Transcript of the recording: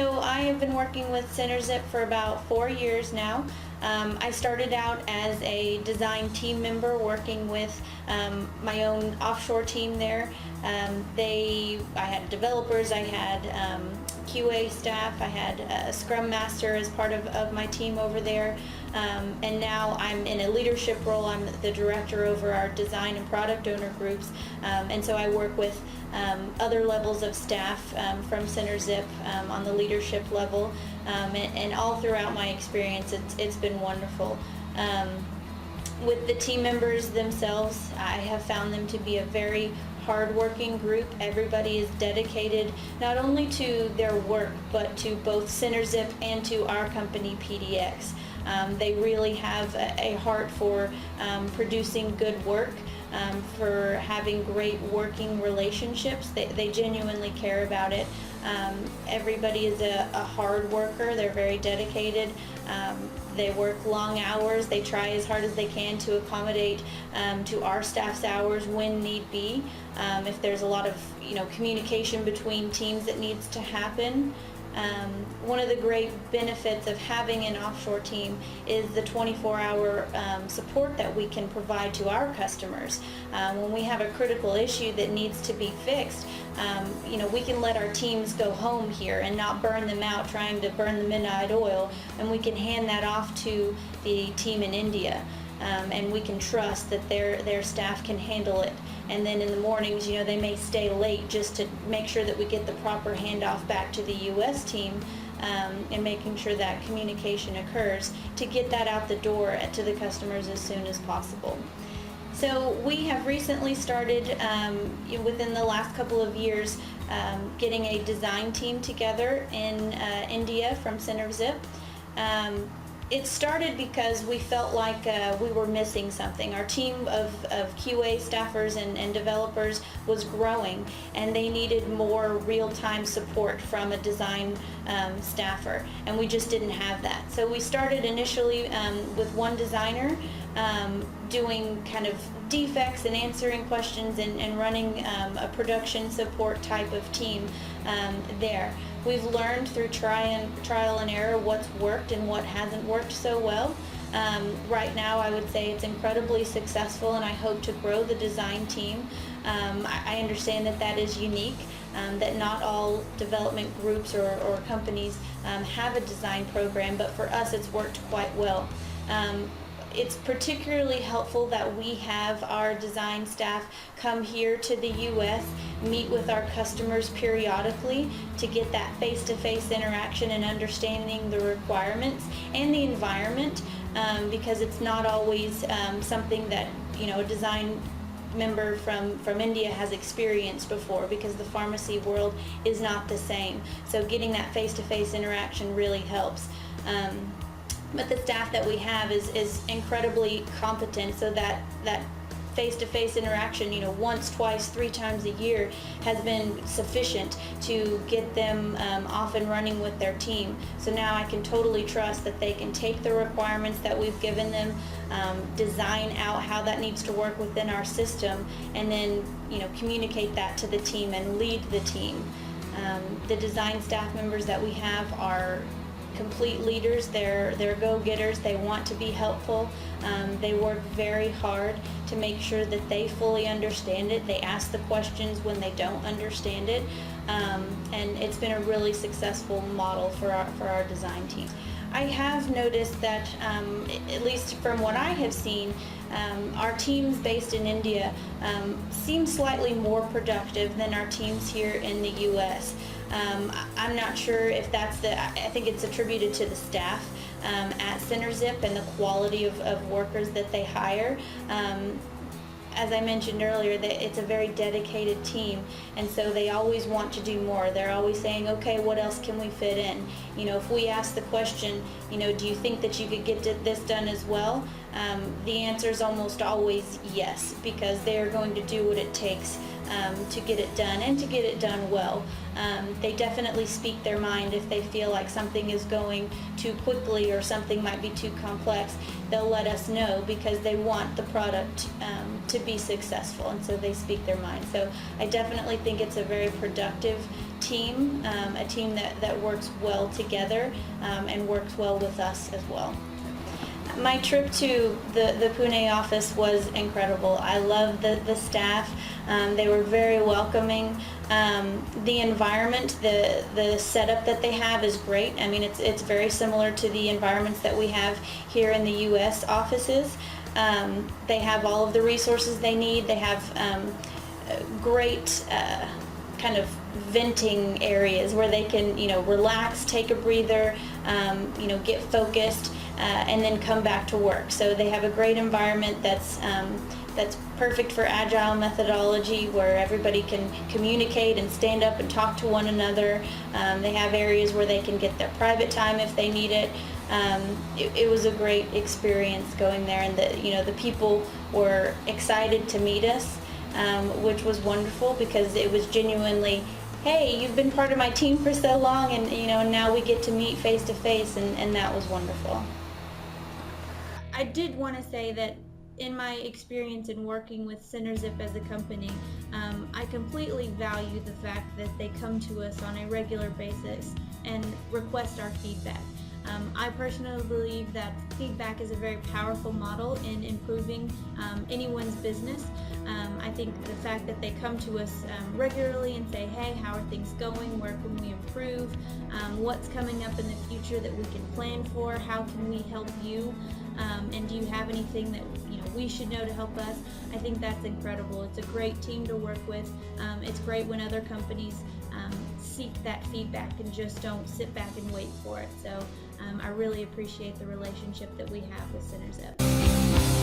So I have been working with CenterZip for about 4 years now. I started out as a design team member working with my own offshore team there. I had developers, I had QA staff, I had a Scrum Master as part of my team over there, and now I'm in a leadership role. I'm the director over our design and product owner groups, and so I work with other levels of staff from CenterZip on the leadership level, and all throughout my experience it's been wonderful. With the team members themselves, I have found them to be a very hard-working group. Everybody is dedicated not only to their work but to both CenterZip and to our company PDX. They really have a heart for producing good work, for having great working relationships. They genuinely care about it. Everybody is a hard worker. They're very dedicated. They work long hours. They try as hard as they can to accommodate to our staff's hours when need be. If there's a lot of communication between teams that needs to happen. One of the great benefits of having an offshore team is the 24-hour support that we can provide to our customers. When we have a critical issue that needs to be fixed, we can let our teams go home here and not burn them out trying to burn the midnight oil, and we can hand that off to the team in India. And we can trust that their staff can handle it. And then in the mornings, they may stay late just to make sure that we get the proper handoff back to the U.S. team, and making sure that communication occurs to get that out the door to the customers as soon as possible. So we have recently started, within the last couple of years, getting a design team together in India from CenterZip. It started because we felt like we were missing something. Our team of QA staffers and developers was growing, and they needed more real-time support from a design staffer, and we just didn't have that. So we started initially with one designer doing kind of defects and answering questions and running a production support type of team there. We've learned through trial and error what's worked and what hasn't worked so well. Right now I would say it's incredibly successful, and I hope to grow the design team. I understand that is unique, that not all development groups or companies have a design program, but for us it's worked quite well. It's particularly helpful that we have our design staff come here to the U.S., meet with our customers periodically to get that face-to-face interaction and understanding the requirements and the environment, because it's not always something that a design member from India has experienced before, because the pharmacy world is not the same. So getting that face-to-face interaction really helps. But the staff that we have is incredibly competent, so that face-to-face interaction, once, twice, 3 times a year has been sufficient to get them off and running with their team. So now I can totally trust that they can take the requirements that we've given them, design out how that needs to work within our system, and then communicate that to the team and lead the team. The design staff members that we have are complete leaders. They're go-getters. They want to be helpful. They work very hard to make sure that they fully understand it. They ask the questions when they don't understand it, and it's been a really successful model for our design team. I have noticed that, at least from what I have seen, our teams based in India seem slightly more productive than our teams here in the U.S. I'm not sure if that's I think it's attributed to the staff at CenterZip and the quality of workers that they hire. As I mentioned earlier, that it's a very dedicated team, and so they always want to do more. They're always saying, okay, what else can we fit in? If we ask the question, do you think that you could get this done as well? The answer is almost always yes, because they're going to do what it takes to get it done, and to get it done well. They definitely speak their mind if they feel like something is going too quickly or something might be too complex. They'll let us know, because they want the product to be successful, and so they speak their mind. So I definitely think it's a very productive team, a team that works well together and works well with us as well. My trip to the Pune office was incredible. I love the staff. They were very welcoming. The environment, the setup that they have is great. I mean, it's very similar to the environments that we have here in the U.S. offices. They have all of the resources they need. They have great kind of venting areas where they can, relax, take a breather, get focused, and then come back to work. So they have a great environment that's perfect for agile methodology, where everybody can communicate and stand up and talk to one another. They have areas where they can get their private time if they need it. It was a great experience going there, and the people were excited to meet us, which was wonderful, because it was genuinely, hey, you've been part of my team for so long, and now we get to meet face to face, and that was wonderful. I did want to say that in my experience in working with CenterZip as a company, I completely value the fact that they come to us on a regular basis and request our feedback. I personally believe that feedback is a very powerful model in improving anyone's business. I think the fact that they come to us regularly and say, hey, how are things going? Where can we improve? What's coming up in the future that we can plan for? How can we help you? And do you have anything that we should know to help us? I think that's incredible. It's a great team to work with. It's great when other companies seek that feedback and just don't sit back and wait for it. So I really appreciate the relationship that we have with CenterZip.